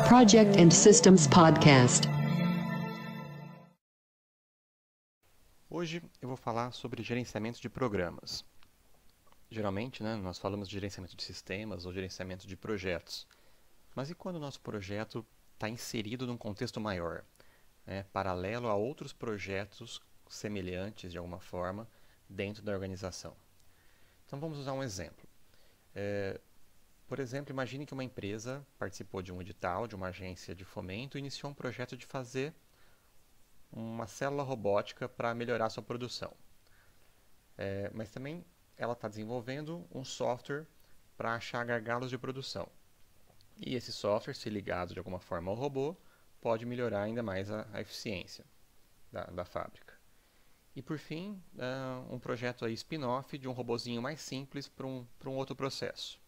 Project and Systems Podcast. Hoje eu vou falar sobre gerenciamento de programas. Geralmente, nós falamos de gerenciamento de sistemas ou gerenciamento de projetos. Mas e quando o nosso projeto está inserido num contexto maior, paralelo a outros projetos semelhantes de alguma forma dentro da organização? Então vamos usar um exemplo. Por exemplo, imagine que uma empresa participou de um edital, de uma agência de fomento e iniciou um projeto de fazer uma célula robótica para melhorar sua produção. Mas também ela está desenvolvendo um software para achar gargalos de produção. E esse software, se ligado de alguma forma ao robô, pode melhorar ainda mais a eficiência da fábrica. E por fim, um projeto aí spin-off de um robozinho mais simples para um outro processo.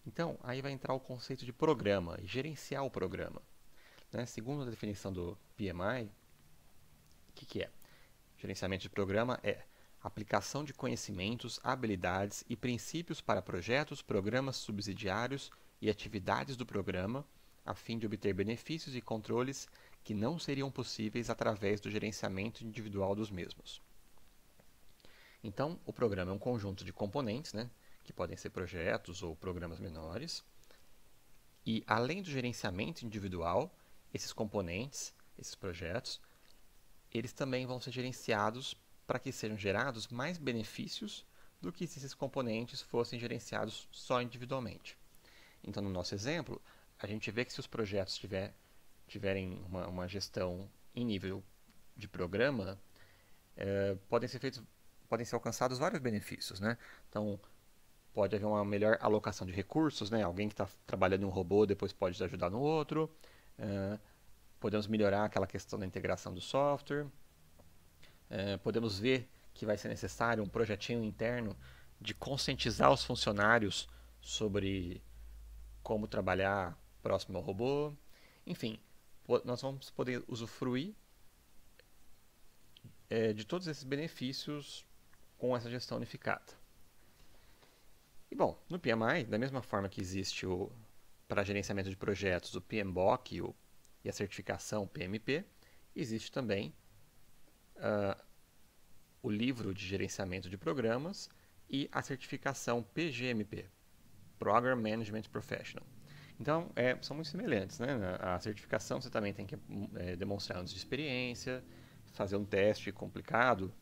Então, aí vai entrar o conceito de programa e gerenciar o programa. Segundo a definição do PMI, o que é? Gerenciamento de programa é aplicação de conhecimentos, habilidades e princípios para projetos, programas subsidiários e atividades do programa, a fim de obter benefícios e controles que não seriam possíveis através do gerenciamento individual dos mesmos. Então, o programa é um conjunto de componentes, que podem ser projetos ou programas menores. E, além do gerenciamento individual, esses componentes, esses projetos, eles também vão ser gerenciados para que sejam gerados mais benefícios do que se esses componentes fossem gerenciados só individualmente. Então, no nosso exemplo, a gente vê que se os projetos tiverem uma gestão em nível de programa, podem ser alcançados vários benefícios. Então, pode haver uma melhor alocação de recursos, alguém que está trabalhando em um robô depois pode ajudar no outro. Podemos melhorar aquela questão da integração do software. Podemos ver que vai ser necessário um projetinho interno de conscientizar os funcionários sobre como trabalhar próximo ao robô. Enfim, nós vamos poder usufruir de todos esses benefícios com essa gestão unificada. E bom, no PMI, da mesma forma que existe para gerenciamento de projetos o PMBOK e a certificação PMP, existe também o livro de gerenciamento de programas e a certificação PGMP, Program Management Professional. Então, são muito semelhantes. A certificação você também tem que demonstrar anos de experiência, fazer um teste complicado,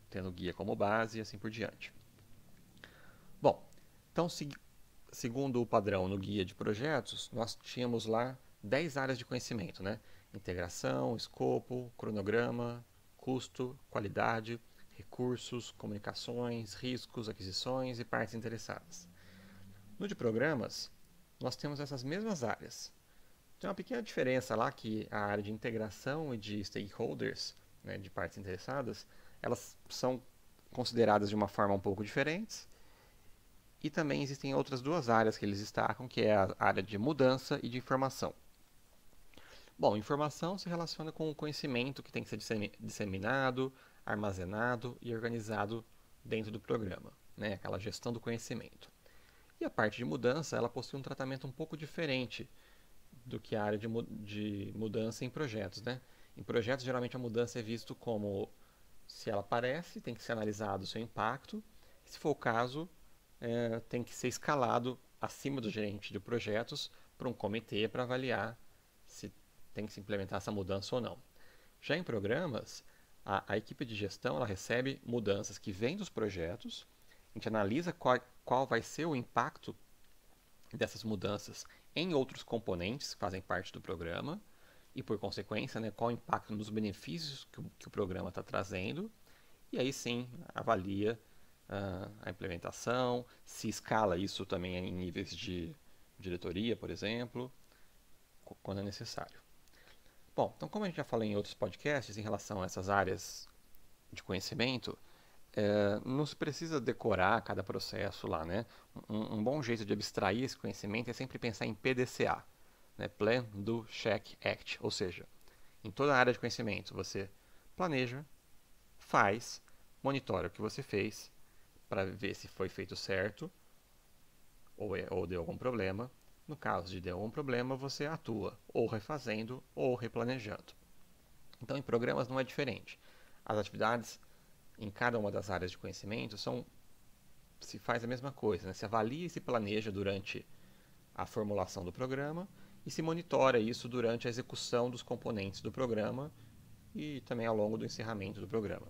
tendo guia como base e assim por diante. Bom, então, segundo o padrão no guia de projetos, nós tínhamos lá 10 áreas de conhecimento, Integração, escopo, cronograma, custo, qualidade, recursos, comunicações, riscos, aquisições e partes interessadas. No de programas, nós temos essas mesmas áreas. Tem uma pequena diferença lá que a área de integração e de stakeholders, de partes interessadas, elas são consideradas de uma forma um pouco diferente. E também existem outras duas áreas que eles destacam, que é a área de mudança e de informação. Bom, informação se relaciona com o conhecimento que tem que ser disseminado, armazenado e organizado dentro do programa, aquela gestão do conhecimento. E a parte de mudança, ela possui um tratamento um pouco diferente do que a área de mudança em projetos. Em projetos, geralmente a mudança é visto como, se ela aparece, tem que ser analisado o seu impacto. Se for o caso, tem que ser escalado acima do gerente de projetos para um comitê para avaliar se tem que se implementar essa mudança ou não. Já em programas, a equipe de gestão ela recebe mudanças que vêm dos projetos, a gente analisa qual vai ser o impacto dessas mudanças em outros componentes que fazem parte do programa e, por consequência, qual o impacto nos benefícios que o programa está trazendo, e aí sim avalia a implementação, se escala isso também em níveis de diretoria, por exemplo, quando é necessário. Bom, então como a gente já falou em outros podcasts em relação a essas áreas de conhecimento, não se precisa decorar cada processo lá, Um bom jeito de abstrair esse conhecimento é sempre pensar em PDCA, Plan, Do, Check, Act, ou seja, em toda a área de conhecimento você planeja, faz, monitora o que você fez, para ver se foi feito certo ou deu algum problema, No caso de deu um problema, você atua ou refazendo ou replanejando. Então, em programas não é diferente. As atividades em cada uma das áreas de conhecimento se faz a mesma coisa, né? Se avalia e se planeja durante a formulação do programa e se monitora isso durante a execução dos componentes do programa e também ao longo do encerramento do programa.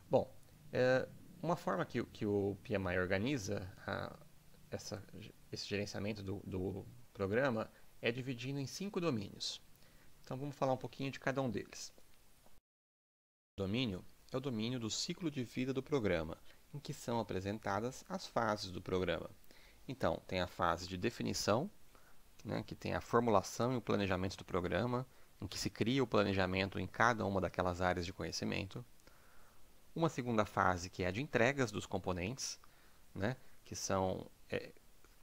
Bom, uma forma que o PMI organiza esse gerenciamento do programa é dividindo em 5 domínios. Então vamos falar um pouquinho de cada um deles. O domínio é o domínio do ciclo de vida do programa, em que são apresentadas as fases do programa. Então, tem a fase de definição, né, que tem a formulação e o planejamento do programa, em que se cria o planejamento em cada uma daquelas áreas de conhecimento. Uma segunda fase, que é a de entregas dos componentes, né, que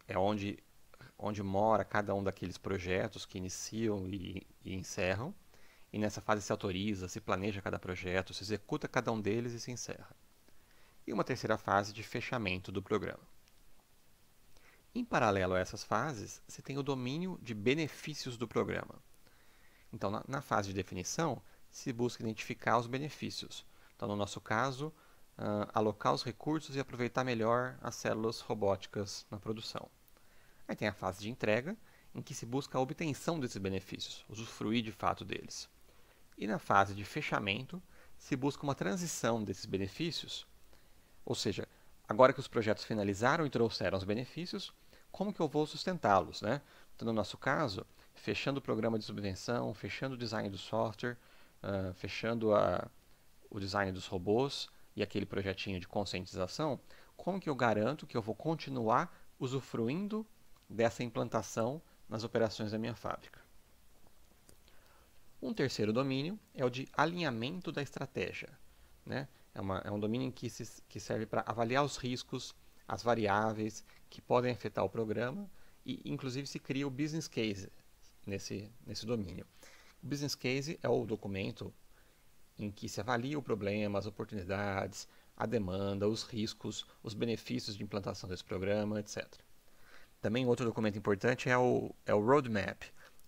é onde mora cada um daqueles projetos que iniciam e encerram. E nessa fase se autoriza, se planeja cada projeto, se executa cada um deles e se encerra. E uma terceira fase de fechamento do programa. Em paralelo a essas fases, se tem o domínio de benefícios do programa. Então, na fase de definição, se busca identificar os benefícios. Então, no nosso caso, alocar os recursos e aproveitar melhor as células robóticas na produção. Aí tem a fase de entrega, em que se busca a obtenção desses benefícios, usufruir de fato deles. E na fase de fechamento, se busca uma transição desses benefícios, ou seja, agora que os projetos finalizaram e trouxeram os benefícios, como que eu vou sustentá-los, né? Então, no nosso caso, fechando o programa de subvenção, fechando o design do software, fechando o design dos robôs e aquele projetinho de conscientização, como que eu garanto que eu vou continuar usufruindo dessa implantação nas operações da minha fábrica? Um terceiro domínio é o de alinhamento da estratégia, né? É um domínio que serve para avaliar os riscos, as variáveis que podem afetar o programa e, inclusive, se cria o business case nesse domínio. O business case é o documento em que se avalia o problema, as oportunidades, a demanda, os riscos, os benefícios de implantação desse programa, etc. Também outro documento importante é o roadmap,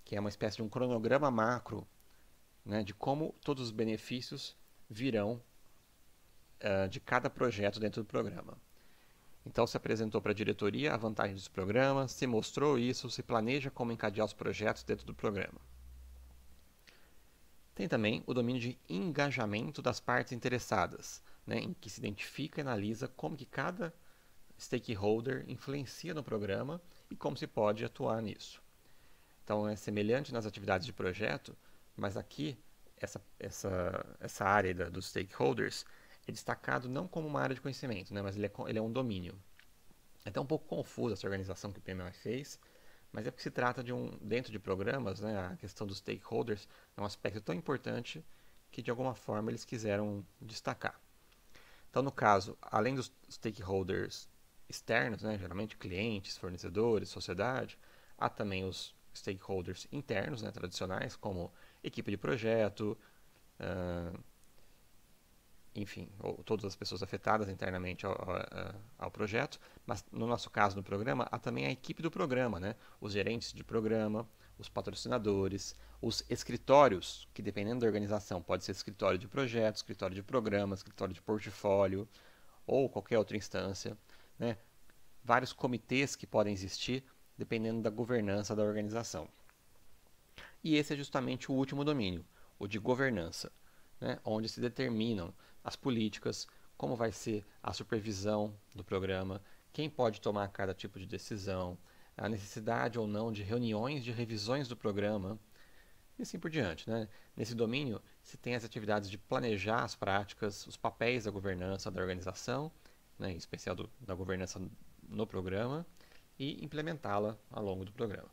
que é uma espécie de um cronograma macro, né, de como todos os benefícios virão de cada projeto dentro do programa. Então, se apresentou para a diretoria a vantagem dos programas, se mostrou isso, se planeja como encadear os projetos dentro do programa. Tem também o domínio de engajamento das partes interessadas, né, em que se identifica e analisa como que cada stakeholder influencia no programa e como se pode atuar nisso. Então, é semelhante nas atividades de projeto, mas aqui, essa área dos stakeholders é destacado não como uma área de conhecimento, né, mas ele é um domínio. É até um pouco confusa essa organização que o PMI fez, mas é porque se trata dentro de programas, né, a questão dos stakeholders é um aspecto tão importante que, de alguma forma, eles quiseram destacar. Então, no caso, além dos stakeholders externos, né, geralmente clientes, fornecedores, sociedade, há também os stakeholders internos, né, tradicionais, como equipe de projeto, enfim, todas as pessoas afetadas internamente ao projeto, mas no nosso caso no programa, há também a equipe do programa, né? Os gerentes de programa, os patrocinadores, os escritórios, que dependendo da organização pode ser escritório de projetos, escritório de programas, escritório de portfólio ou qualquer outra instância, né? Vários comitês que podem existir dependendo da governança da organização. E esse é justamente o último domínio, o de governança, né? Onde se determinam as políticas, como vai ser a supervisão do programa, quem pode tomar cada tipo de decisão, a necessidade ou não de reuniões de revisões do programa, e assim por diante, né? Nesse domínio, se tem as atividades de planejar as práticas, os papéis da governança da organização, né, em especial da governança no programa, e implementá-la ao longo do programa.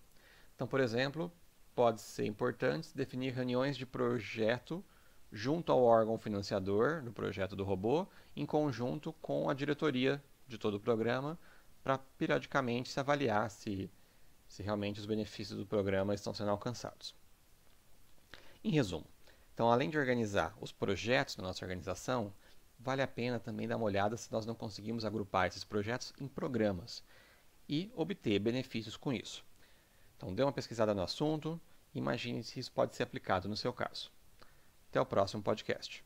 Então, por exemplo, pode ser importante definir reuniões de projeto junto ao órgão financiador do projeto do robô, em conjunto com a diretoria de todo o programa, para periodicamente se avaliar se realmente os benefícios do programa estão sendo alcançados. Em resumo, então, além de organizar os projetos da nossa organização, vale a pena também dar uma olhada se nós não conseguimos agrupar esses projetos em programas. e obter benefícios com isso. Então, dê uma pesquisada no assunto e imagine se isso pode ser aplicado no seu caso. Até o próximo podcast.